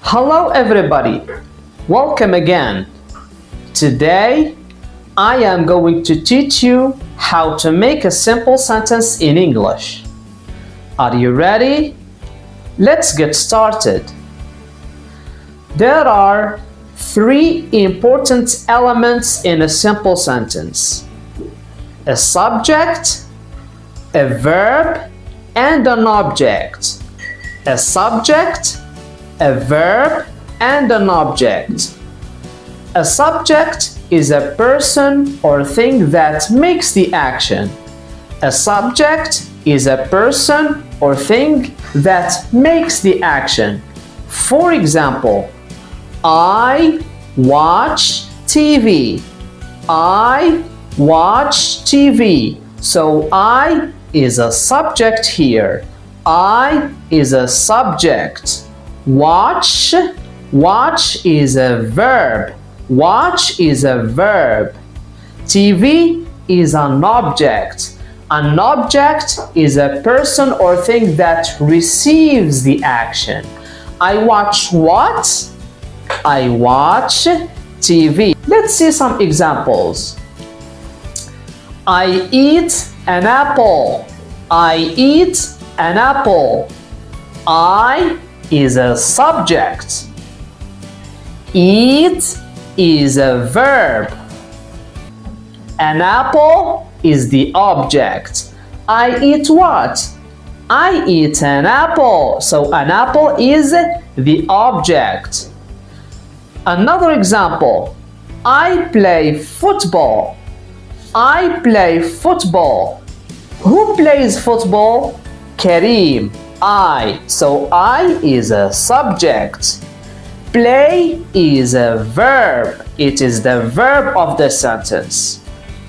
Hello everybody, welcome again. Today I am going to teach you how to make a simple sentence in English. Are you ready? Let's get started. There are three important elements in a simple sentence: a subject, a verb, and an object. A subject, a verb, and an object. A subject is a person or thing that makes the action. A subject is a person or thing that makes the action. For example, I watch TV. I watch TV. So I is a subject here. I is a subject. Watch is a verb. Watch is a verb. TV is an object. An object is a person or thing that receives the action. I watch what? I watch TV. Let's see some examples. I eat an apple. I eat an apple. I is a subject. Eat is a verb. An apple is the object. I eat what? I eat an apple. So an apple is the object. Another example. I play football. I play football. Who plays football? Kareem. I. So I is a subject. Play is a verb. It is the verb of the sentence.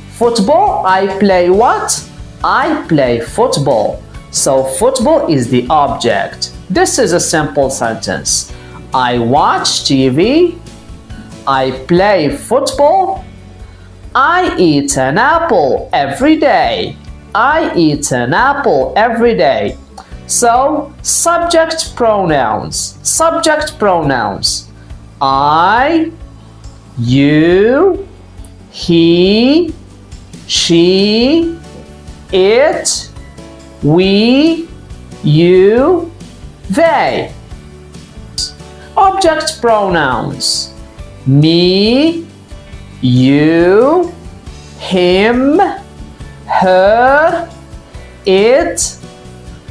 Football, I play what? I play football. So football is the object. This is a simple sentence. I watch TV. I play football. I eat an apple every day. I eat an apple every day. So, subject pronouns. Subject pronouns. I, you, he, she, it, we, you, they. Object pronouns. Me, you, him, her, it,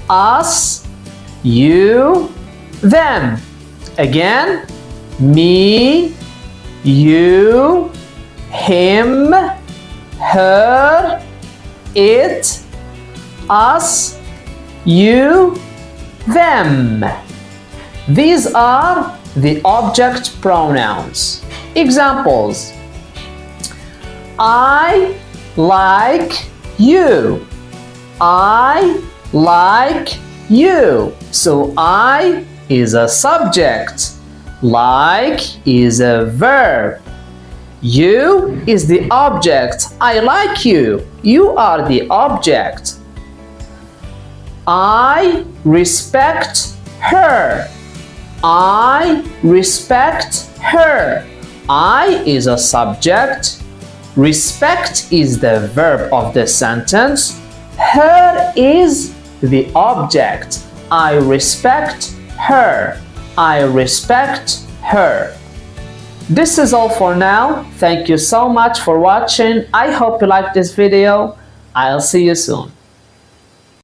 us, you, them. Again, me, you, him, her, it, us, you, them. These are the object pronouns. Examples. I like you. I like you. So I is a subject. Like is a verb. You is the object. I like you. You are the object. I respect her. I respect her. I is a subject. Respect is the verb of the sentence. Her is the object. I respect her. I respect her. This is all for now. Thank you so much for watching. I hope you liked this video. I'll see you soon.